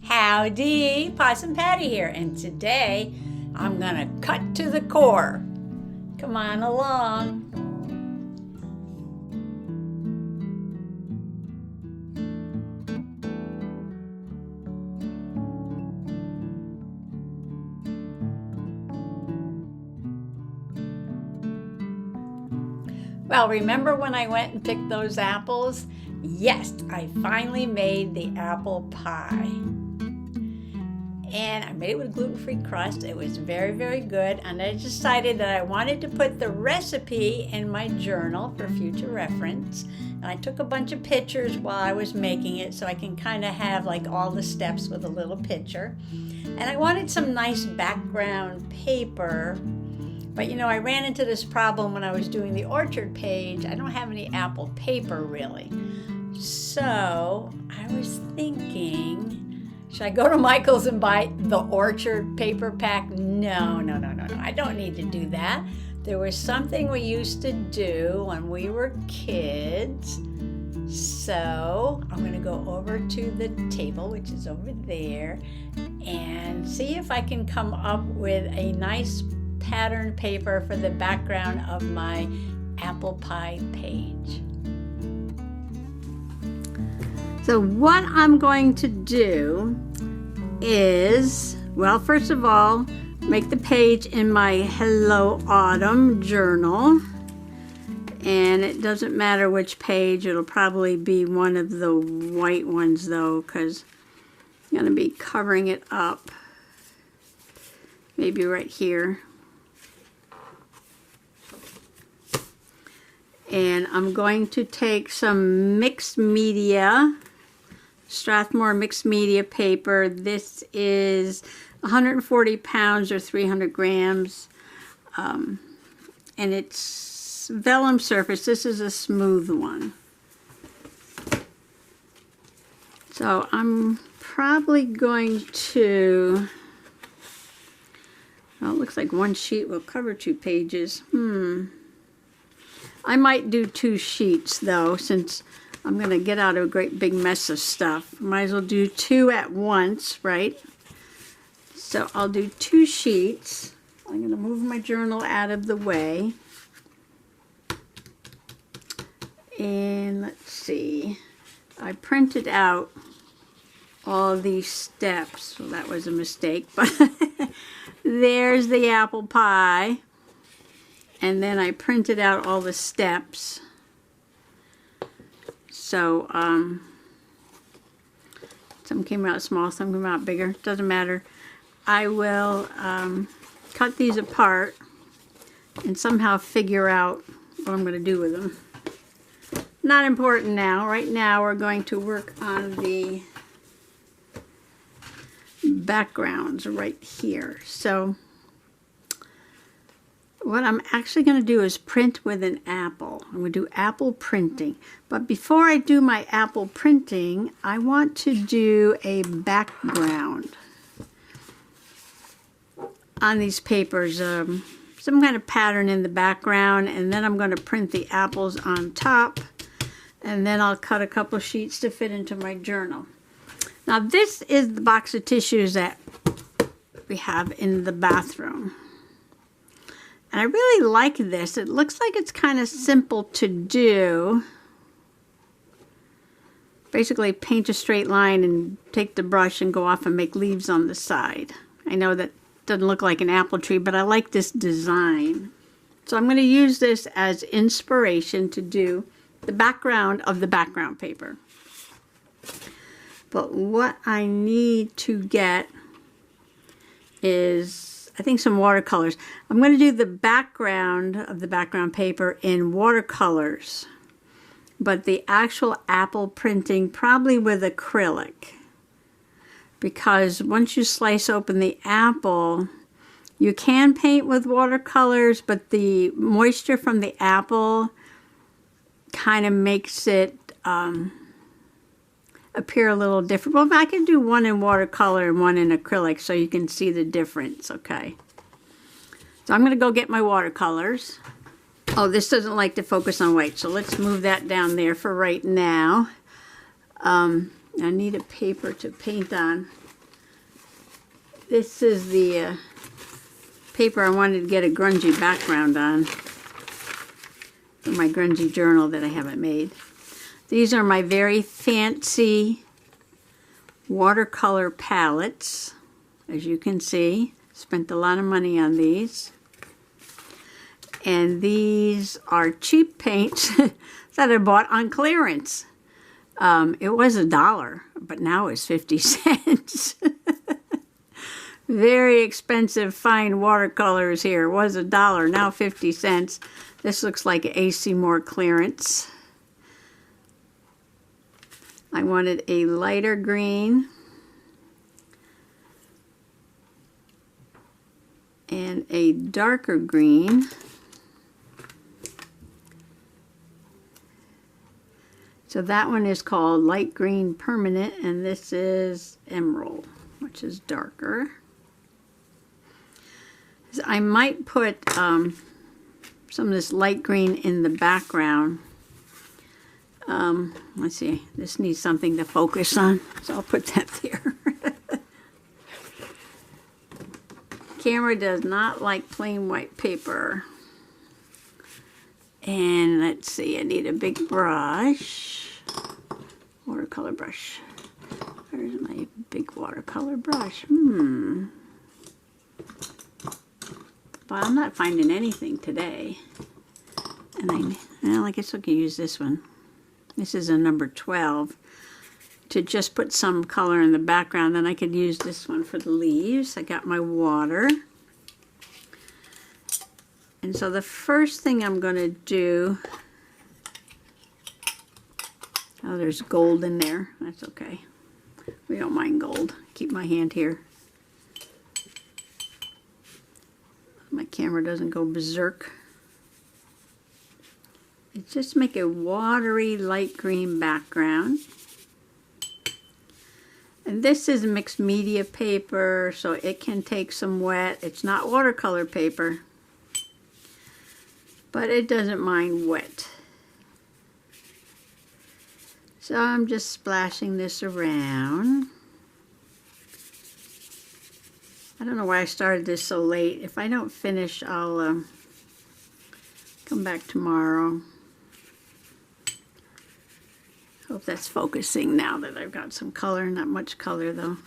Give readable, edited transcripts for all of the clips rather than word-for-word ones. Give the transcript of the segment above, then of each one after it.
Howdy, Possum Patty here, and today I'm gonna cut to the core. Come on along. Well, remember when I went and picked those apples? Yes, I finally made the apple pie. And I made it with gluten-free crust. It was very, very good. And I decided that I wanted to put the recipe in my journal for future reference. And I took a bunch of pictures while I was making it so I can kind of have like all the steps with a little picture. And I wanted some nice background paper. But you know, I ran into this problem when I was doing the orchard page. I don't have any apple paper really. So I was thinking, should I go to Michael's and buy the orchard paper pack? No. I don't need to do that. There was something we used to do when we were kids. So I'm going to go over to the table, which is over there, and see if I can come up with a nice pattern paper for the background of my apple pie page. So what I'm going to do is, well, first of all, make the page in my Hello Autumn journal. And it doesn't matter which page, it'll probably be one of the white ones though, because I'm going to be covering it up. Maybe right here. And I'm going to take some mixed media, Strathmore mixed media paper. This is 140 pounds or 300 grams. And it's vellum surface. This is a smooth one. So I'm probably going to, well, it looks like one sheet will cover 2 pages. I might do 2 sheets though, since I'm going to get out a great big mess of stuff. Might as well do 2 at once, right? So I'll do 2 sheets. I'm going to move my journal out of the way. And let's see. I printed out all these steps. Well, that was a mistake, but there's the apple pie. And then I printed out all the steps. So, some came out small, some came out bigger. Doesn't matter. I will cut these apart and somehow figure out what I'm going to do with them. Not important now. Right now we're going to work on the backgrounds right here. So what I'm actually going to do is print with an apple. I'm going to do apple printing. But before I do my apple printing, I want to do a background on these papers. Some kind of pattern in the background, and then I'm going to print the apples on top. And then I'll cut a couple sheets to fit into my journal. Now this is the box of tissues that we have in the bathroom. And I really like this. It looks like it's kind of simple to do. Basically paint a straight line and take the brush and go off and make leaves on the side. I know that doesn't look like an apple tree, but I like this design. So I'm going to use this as inspiration to do the background of the background paper. But what I need to get is, I think, some watercolors. I'm going to do the background of the background paper in watercolors, but the actual apple printing probably with acrylic, because once you slice open the apple, you can paint with watercolors, but the moisture from the apple kind of makes it appear a little different. Well, I can do one in watercolor and one in acrylic so you can see the difference, okay? So I'm going to go get my watercolors. Oh, this doesn't like to focus on white, so let's move that down there for right now. I need a paper to paint on. This is the paper I wanted to get a grungy background on for my grungy journal that I haven't made. These are my very fancy watercolor palettes. As you can see, spent a lot of money on these. And these are cheap paints that I bought on clearance. It was $1, but now it's 50 cents. Very expensive fine watercolors here. It was $1, now 50 cents. This looks like AC Moore clearance. I wanted a lighter green and a darker green. So that one is called Light Green Permanent, and this is Emerald, which is darker. I might put some of this light green in the background. Let's see, this needs something to focus on, so I'll put that there. Camera does not like plain white paper. And let's see, I need a big brush, watercolor brush. Where's my big watercolor brush? But I'm not finding anything today. And I guess I could use this one. This is a number 12 to just put some color in the background. Then I could use this one for the leaves. I got my water. And so the first thing I'm going to do, oh, there's gold in there. That's okay. We don't mind gold. Keep my hand here. My camera doesn't go berserk. It's just make a watery light green background. And this is mixed media paper, so it can take some wet. It's not watercolor paper, but it doesn't mind wet. So I'm just splashing this around. I don't know why I started this so late. If I don't finish, I'll come back tomorrow. Hope that's focusing now that I've got some color. Not much color though.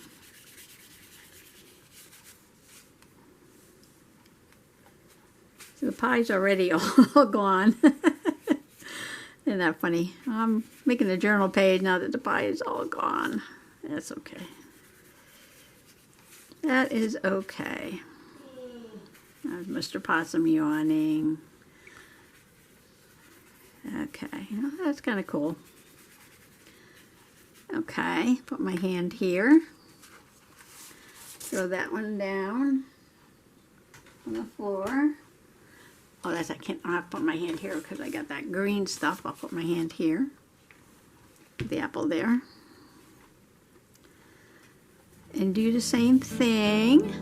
So the pie's already all gone. Isn't that funny? I'm making a journal page now that the pie is all gone. That's okay. That is okay. There's Mr. Possum yawning. Okay, well, that's kind of cool. Okay, put my hand here. Throw that one down on the floor. Oh, I can't. I have to put my hand here because I got that green stuff. I'll put my hand here. The apple there. And do the same thing.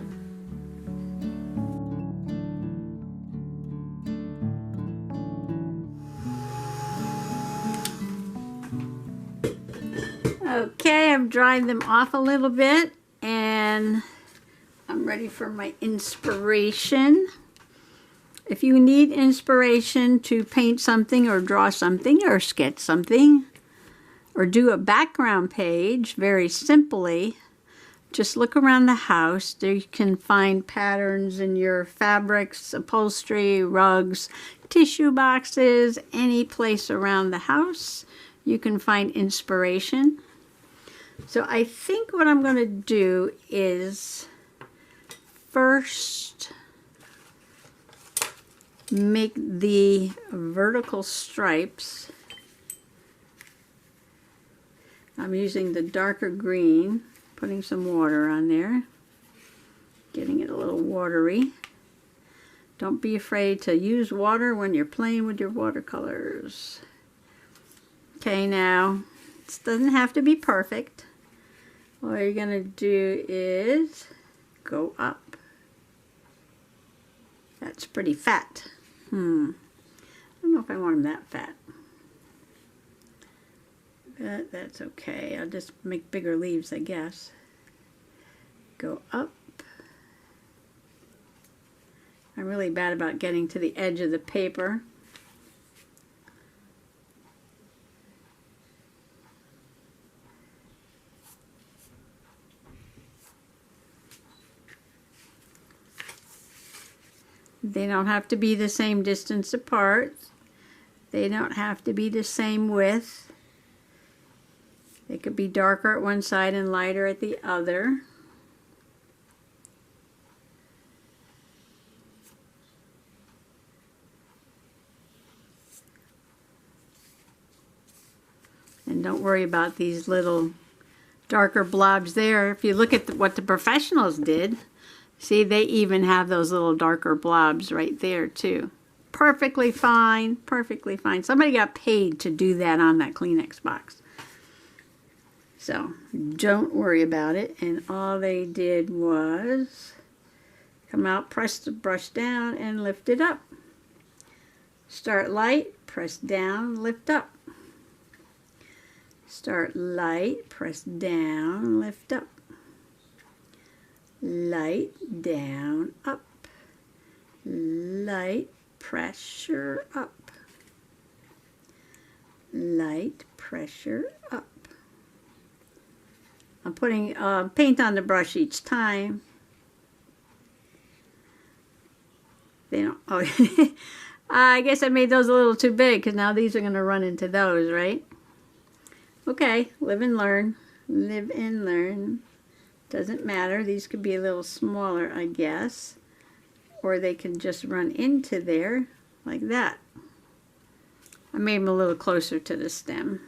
Okay, I've dried them off a little bit and I'm ready for my inspiration. If you need inspiration to paint something or draw something or sketch something or do a background page very simply, just look around the house. There you can find patterns in your fabrics, upholstery, rugs, tissue boxes, any place around the house. You can find inspiration. So I think what I'm going to do is first make the vertical stripes. I'm using the darker green, putting some water on there, getting it a little watery. Don't be afraid to use water when you're playing with your watercolors. Okay, now, this doesn't have to be perfect. All you're going to do is go up. That's pretty fat. I don't know if I want them that fat. But that's okay. I'll just make bigger leaves, I guess. Go up. I'm really bad about getting to the edge of the paper. They don't have to be the same distance apart. They don't have to be the same width. They could be darker at one side and lighter at the other. And don't worry about these little darker blobs there. If you look at what the professionals did, see, they even have those little darker blobs right there too. Perfectly fine, perfectly fine. Somebody got paid to do that on that Kleenex box. So don't worry about it. And all they did was come out, press the brush down, and lift it up. Start light, press down, lift up. Start light, press down, lift up. Light, down, up. Light, pressure, up. Light, pressure, up. I'm putting paint on the brush each time. They don't, oh, I guess I made those a little too big because now these are going to run into those, right? Okay, live and learn. Live and learn. Doesn't matter. These could be a little smaller, I guess. Or they can just run into there like that. I made them a little closer to the stem.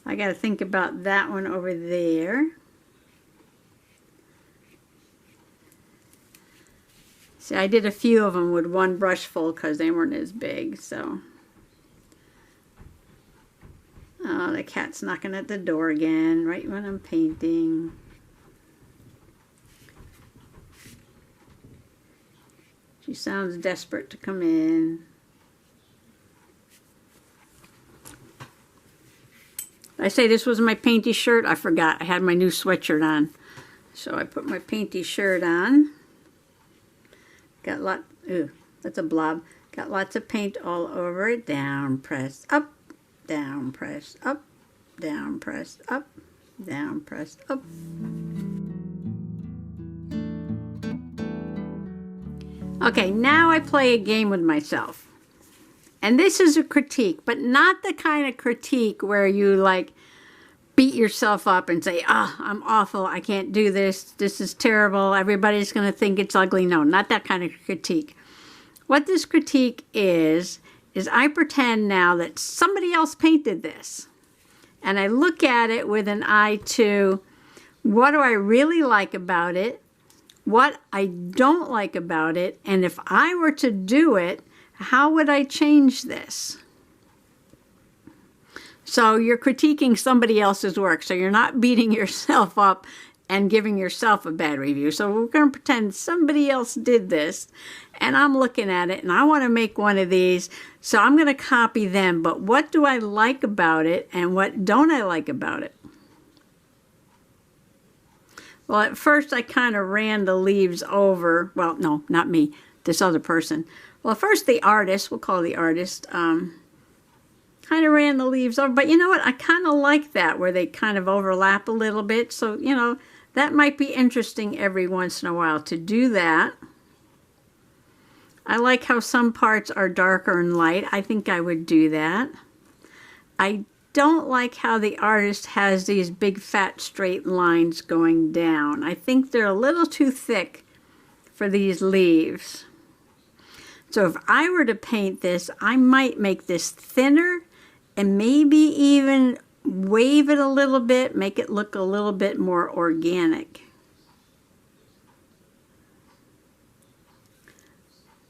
I got to think about that one over there. See, I did a few of them with one brush full because they weren't as big, so. Oh, the cat's knocking at the door again, right when I'm painting. She sounds desperate to come in. I say this was my Painty shirt. I forgot. I had my new sweatshirt on. So I put my Painty shirt on. Got ooh, that's a blob. Got lots of paint all over it. Down, press, up. Down, press, up. Down, press, up. Down, press, up. Okay, now I play a game with myself. And this is a critique, but not the kind of critique where you like beat yourself up and say, oh, I'm awful, I can't do this, this is terrible, everybody's going to think it's ugly. No, not that kind of critique. What this critique is I pretend now that somebody else painted this. And I look at it with an eye to, what do I really like about it? What I don't like about it? And if I were to do it, how would I change this? So you're critiquing somebody else's work. So you're not beating yourself up and giving yourself a bad review. So we're going to pretend somebody else did this. And I'm looking at it and I want to make one of these. So I'm going to copy them. But what do I like about it and what don't I like about it? Well, at first I kind of ran the leaves over. Well, no, not me. This other person. Well, first the artist, we'll call the artist, kind of ran the leaves over. But you know what? I kind of like that where they kind of overlap a little bit. So, you know, that might be interesting every once in a while to do that. I like how some parts are darker and light. I think I would do that. I don't like how the artist has these big fat straight lines going down. I think they're a little too thick for these leaves. So if I were to paint this, I might make this thinner and maybe even wave it a little bit, make it look a little bit more organic.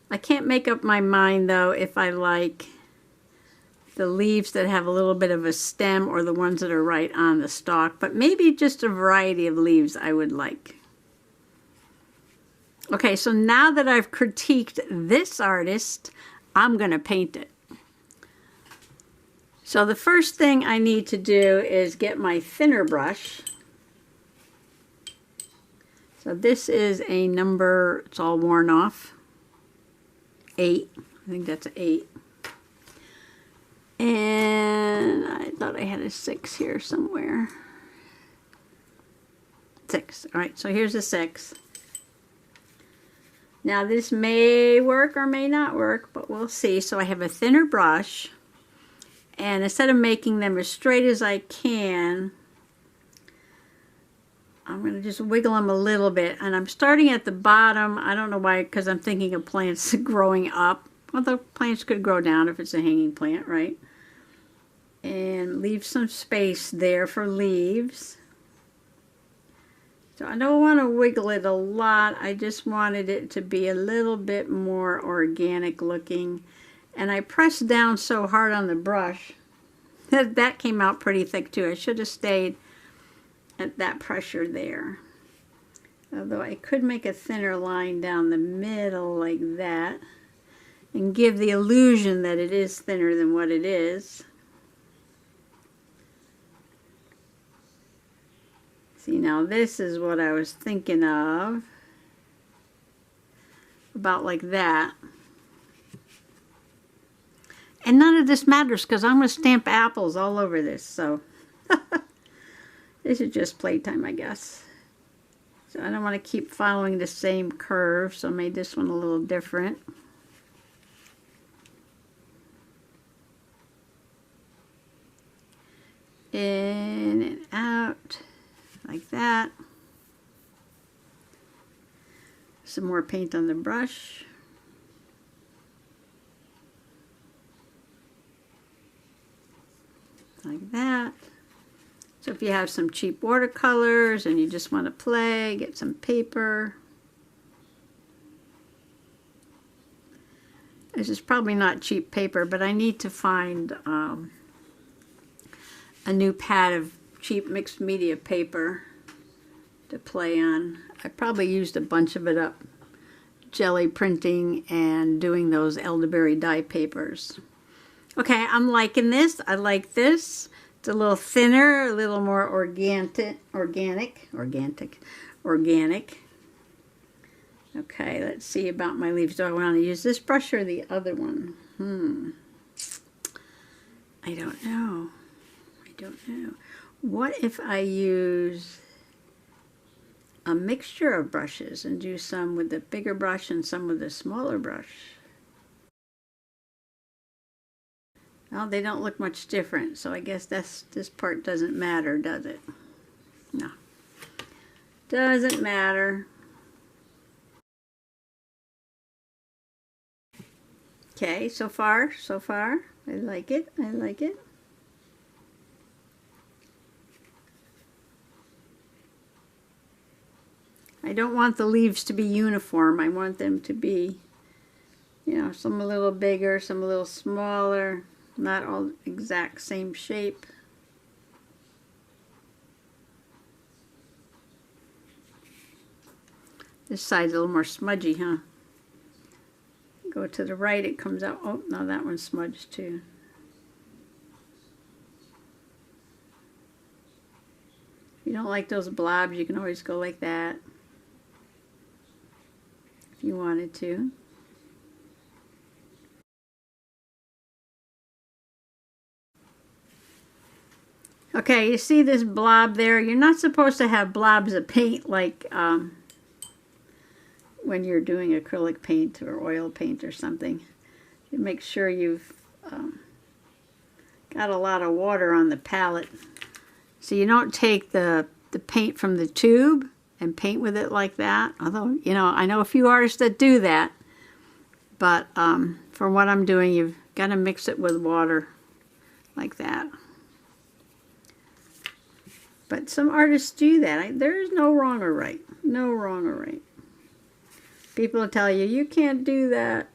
I can't make up my mind though if I like the leaves that have a little bit of a stem or the ones that are right on the stalk, but maybe just a variety of leaves I would like. Okay, so now that I've critiqued this artist, I'm going to paint it. So the first thing I need to do is get my thinner brush. So this is a number, it's all worn off, 8. I think that's an 8. And I thought I had a 6 here somewhere. 6. All right, so here's a 6. Now this may work or may not work, but we'll see. So I have a thinner brush, and instead of making them as straight as I can, I'm going to just wiggle them a little bit. And I'm starting at the bottom. I don't know why, because I'm thinking of plants growing up. Although plants could grow down if it's a hanging plant, right? And leave some space there for leaves. So I don't want to wiggle it a lot. I just wanted it to be a little bit more organic looking. And I pressed down so hard on the brush that came out pretty thick too. I should have stayed at that pressure there. Although I could make a thinner line down the middle like that and give the illusion that it is thinner than what it is. See, now this is what I was thinking of. About like that. And none of this matters because I'm going to stamp apples all over this, so this is just playtime, I guess. So I don't want to keep following the same curve, so I made this one a little different. In and out, like that. Some more paint on the brush. Like that. So if you have some cheap watercolors and you just want to play, get some paper. This is probably not cheap paper, but I need to find a new pad of cheap mixed media paper to play on. I probably used a bunch of it up jelly printing and doing those elderberry dye papers. Okay, I'm liking this. I like this. It's a little thinner, a little more organic. Okay, let's see about my leaves. Do I want to use this brush or the other one? I don't know. What if I use a mixture of brushes and do some with the bigger brush and some with the smaller brush? Well, they don't look much different, so I guess this part doesn't matter, does it? No. Doesn't matter. Okay, so far. I like it. I don't want the leaves to be uniform. I want them to be, you know, some a little bigger, some a little smaller, not all exact same shape. This side's a little more smudgy, huh? Go to the right, it comes out. Oh, no, that one's smudged too. If you don't like those blobs, you can always go like that if you wanted to. Okay, you see this blob there? You're not supposed to have blobs of paint like when you're doing acrylic paint or oil paint or something. You make sure you've got a lot of water on the palette. So you don't take the paint from the tube and paint with it like that. Although, you know, I know a few artists that do that. But for what I'm doing, you've got to mix it with water like that. But some artists do that. There's no wrong or right. No wrong or right. People will tell you, you can't do that.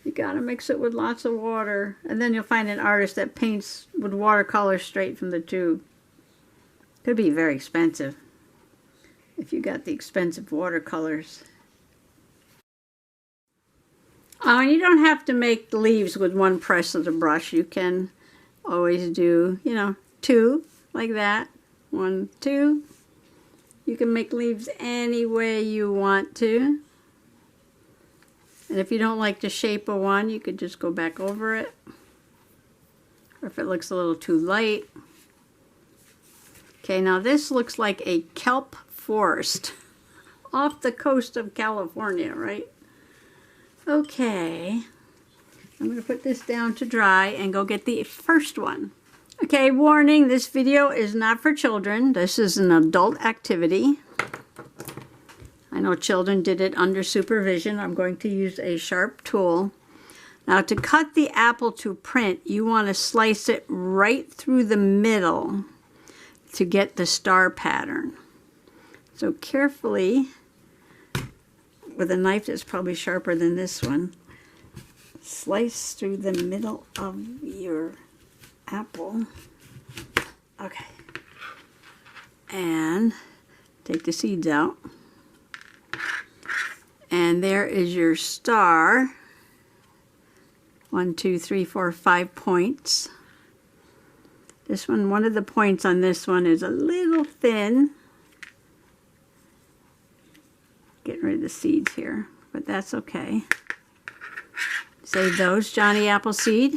You got to mix it with lots of water. And then you'll find an artist that paints with watercolor straight from the tube. Could be very expensive if you got the expensive watercolors. Oh, and you don't have to make the leaves with one press of the brush. You can always do, you know, 2 like that. 1, 2. You can make leaves any way you want to. And if you don't like the shape of one, you could just go back over it. Or if it looks a little too light. Okay, now this looks like a kelp forest off the coast of California, right? Okay, I'm going to put this down to dry and go get the first one. Okay, warning, this video is not for children. This is an adult activity. I know children did it under supervision. I'm going to use a sharp tool. Now to cut the apple to print, you want to slice it right through the middle to get the star pattern. So carefully, with a knife that's probably sharper than this one, slice through the middle of your apple. Okay. And take the seeds out. And there is your star. 1, 2, 3, 4, 5 points. This one of the points on this one is a little thin. Getting rid of the seeds here, but that's okay. Save those, Johnny Appleseed.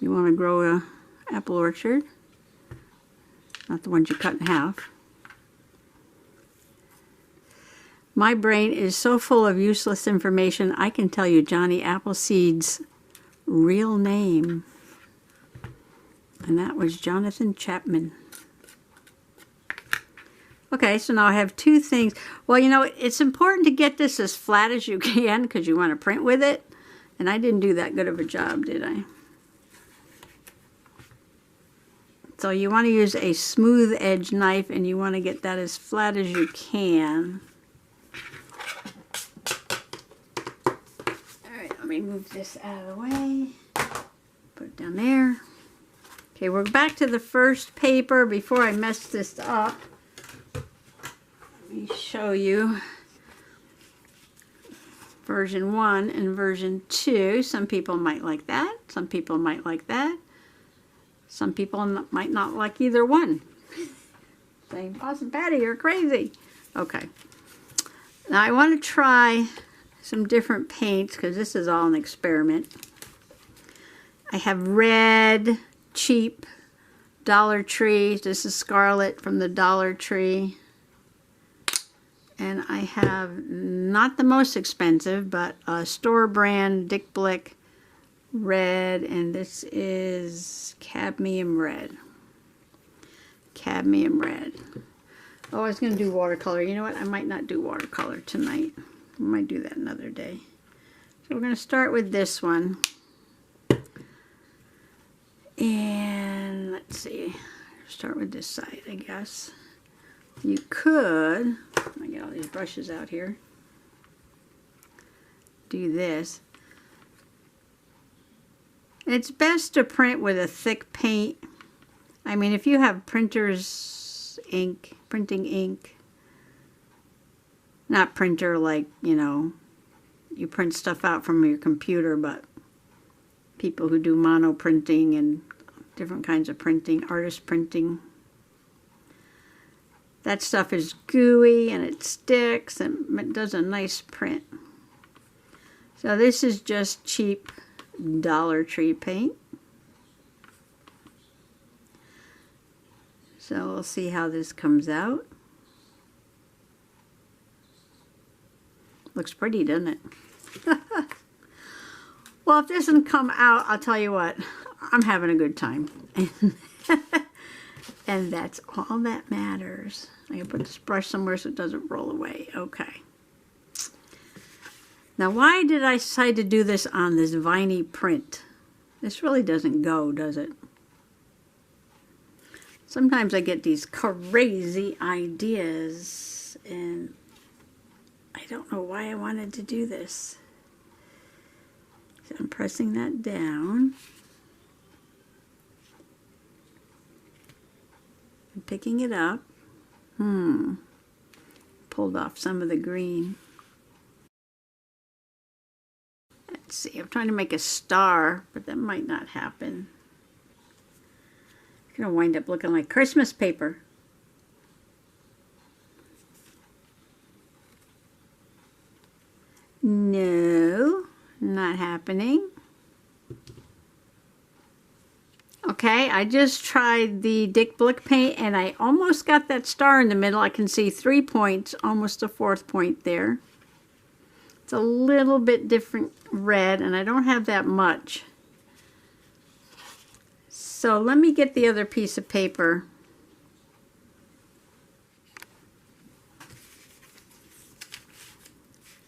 You want to grow a apple orchard. Not the ones you cut in half. My brain is so full of useless information, I can tell you Johnny Appleseed's real name. And that was Jonathan Chapman. Okay, so now I have two things. Well, you know, it's important to get this as flat as you can because you want to print with it. And I didn't do that good of a job, did I? So you want to use a smooth edge knife and you want to get that as flat as you can. Alright, let me move this out of the way. Put it down there. Okay, we're back to the first paper before I mess this up. Let me show you version 1 and version 2. Some people might like that. Some people might like that. Some people might not like either one. Saying, Awesome Patty, you're crazy. Okay. Now I want to try some different paints because this is all an experiment. I have red, cheap, Dollar Tree. This is Scarlet from the Dollar Tree. And I have not the most expensive, but a store brand Dick Blick red, and this is cadmium red. Cadmium red. Oh, I was going to do watercolor. You know what? I might not do watercolor tonight. I might do that another day. So we're going to start with this one. And let's see. Start with this side, I guess. You could, let me get all these brushes out here, do this. It's best to print with a thick paint. I mean, if you have printer's ink, printing ink, not printer like, you know, you print stuff out from your computer, but people who do mono printing and different kinds of printing, artist printing. That stuff is gooey and it sticks and it does a nice print. So this is just cheap Dollar Tree paint. So we'll see how this comes out. Looks pretty, doesn't it? Well, if this doesn't come out, I'll tell you what, I'm having a good time. And that's all that matters. I can put this brush somewhere so it doesn't roll away. Okay. Now, why did I decide to do this on this viney print? This really doesn't go, does it? Sometimes I get these crazy ideas, and I don't know why I wanted to do this. So I'm pressing that down. And picking it up. Pulled off some of the green. Let's see, I'm trying to make a star, but that might not happen. It's going to wind up looking like Christmas paper. No, not happening. Okay, I just tried the Dick Blick paint and I almost got that star in the middle. I can see 3 points, almost a 4th point there. It's a little bit different red and I don't have that much. So let me get the other piece of paper.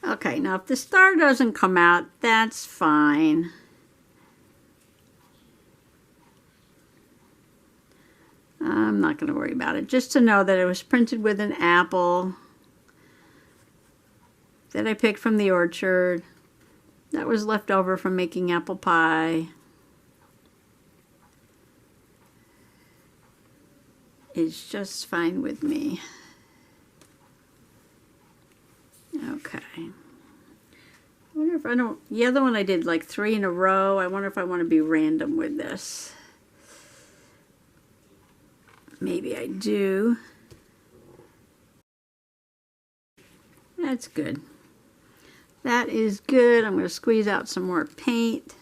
Okay, now if the star doesn't come out, that's fine. I'm not going to worry about it. Just to know that it was printed with an apple that I picked from the orchard that was left over from making apple pie. It's just fine with me. Okay. I wonder if I don't, the other one I did like 3 in a row. I wonder if I want to be random with this. Maybe I do. That's good. That is good. I'm going to squeeze out some more paint.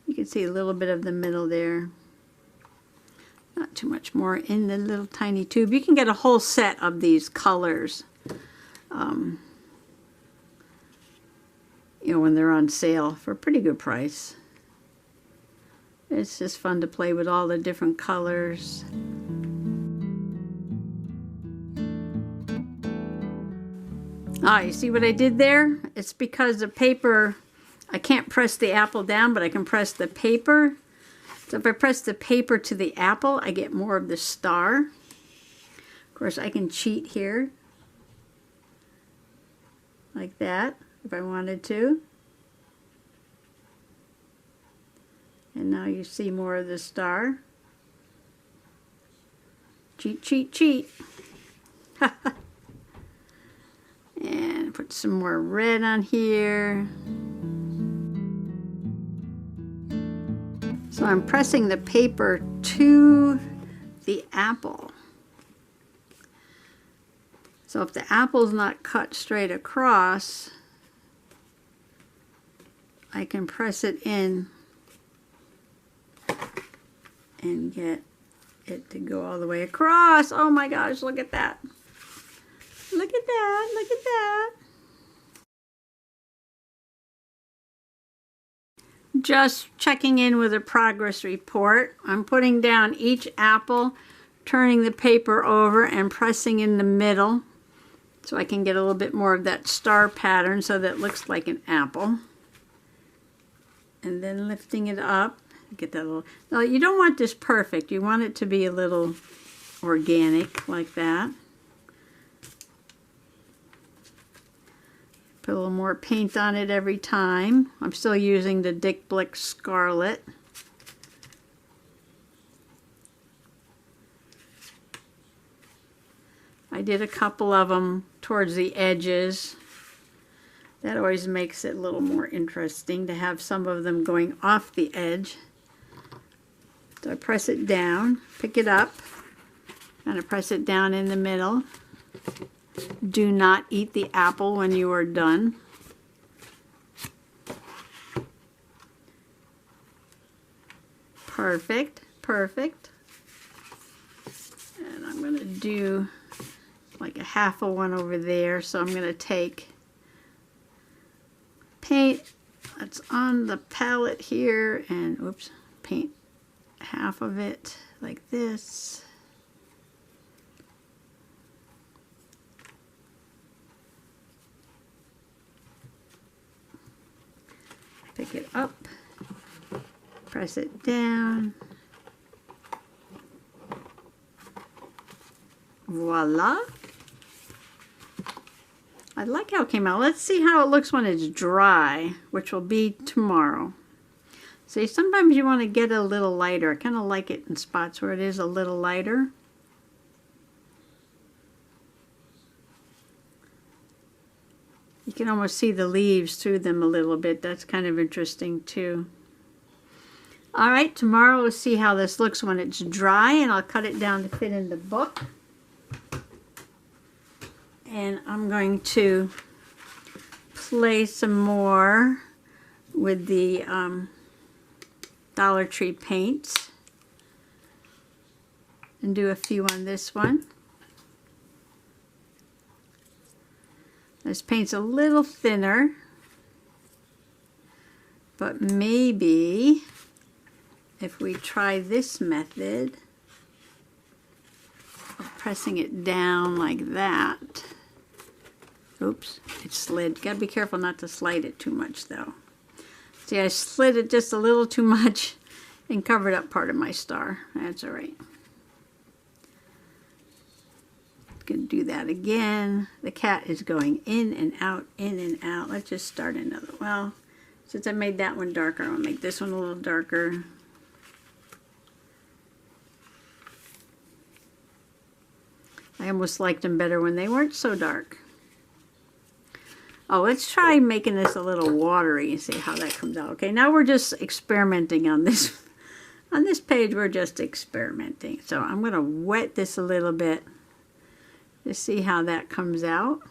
You can see a little bit of the middle there. Not too much more in the little tiny tube. You can get a whole set of these colors. You know, when they're on sale for a pretty good price. It's just fun to play with all the different colors. Ah, you see what I did there? It's because the paper, I can't press the apple down, but I can press the paper. So if I press the paper to the apple, I get more of the star. Of course, I can cheat here. Like that, if I wanted to. And now you see more of the star. Cheat, cheat, cheat. And put some more red on here. So I'm pressing the paper to the apple. So if the apple's not cut straight across, I can press it in and get it to go all the way across. Oh my gosh, look at that. Look at that, look at that. Just checking in with a progress report. I'm putting down each apple, turning the paper over and pressing in the middle so I can get a little bit more of that star pattern so that it looks like an apple. And then lifting it up. Get that little, now you don't want this perfect, you want it to be a little organic like that. Put a little more paint on it every time. I'm still using the Dick Blick Scarlet. I did a couple of them towards the edges. That always makes it a little more interesting to have some of them going off the edge. So I press it down, pick it up, and I press it down in the middle. Do not eat the apple when you are done. Perfect, perfect. And I'm going to do like a half of one over there. So I'm going to take paint that's on the palette here and, oops, paint half of it like this. Pick it up, press it down. Voila. I like how it came out. Let's see how it looks when it's dry, which will be tomorrow. See, sometimes you want to get a little lighter. I kind of like it in spots where it is a little lighter. You can almost see the leaves through them a little bit. That's kind of interesting too. All right, tomorrow we'll see how this looks when it's dry, and I'll cut it down to fit in the book. And I'm going to play some more with the Dollar Tree paints and do a few on this one. This paint's a little thinner, but maybe if we try this method of pressing it down like that. Oops, it slid. Gotta be careful not to slide it too much though. See, I slid it just a little too much and covered up part of my star. That's all right. Gonna do that again. The cat is going in and out, in and out. Let's just start another. Well, since I made that one darker, I'll make this one a little darker. I almost liked them better when they weren't so dark. Oh, let's try making this a little watery and see how that comes out. Okay, now we're just experimenting on this. On this page, we're just experimenting. So I'm going to wet this a little bit to see how that comes out.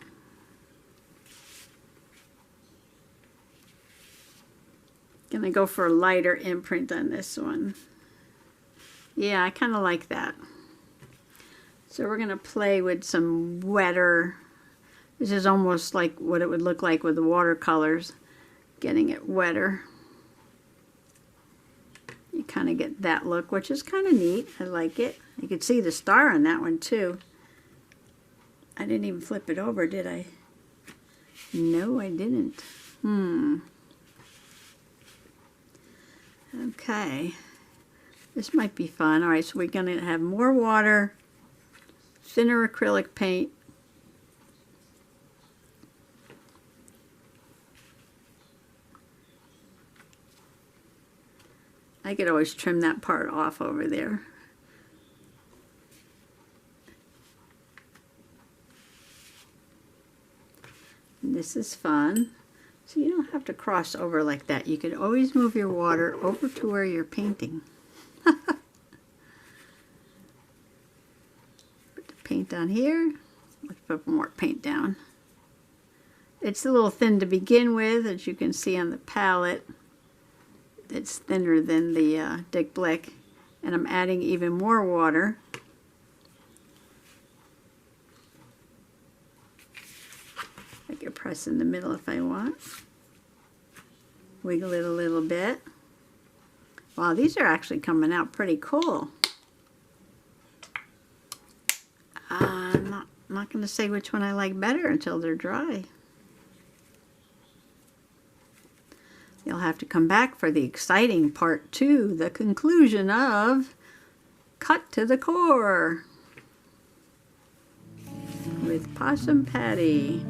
Going to go for a lighter imprint on this one. Yeah, I kind of like that. So we're going to play with some wetter. This is almost like what it would look like with the watercolors, getting it wetter. You kind of get that look, which is kind of neat. I like it. You can see the star on that one too. I didn't even flip it over, did I? No, I didn't. Okay. This might be fun. All right, so we're going to have more water, thinner acrylic paint. I could always trim that part off over there. And this is fun. So you don't have to cross over like that. You could always move your water over to where you're painting. Put the paint on here. Let's put more paint down. It's a little thin to begin with, as you can see on the palette. It's thinner than the Dick Blick, and I'm adding even more water. I can press in the middle if I want. Wiggle it a little bit. Wow, these are actually coming out pretty cool. I'm not going to say which one I like better until they're dry. You'll have to come back for the exciting part 2, the conclusion of Cut to the Core with Possum Patty.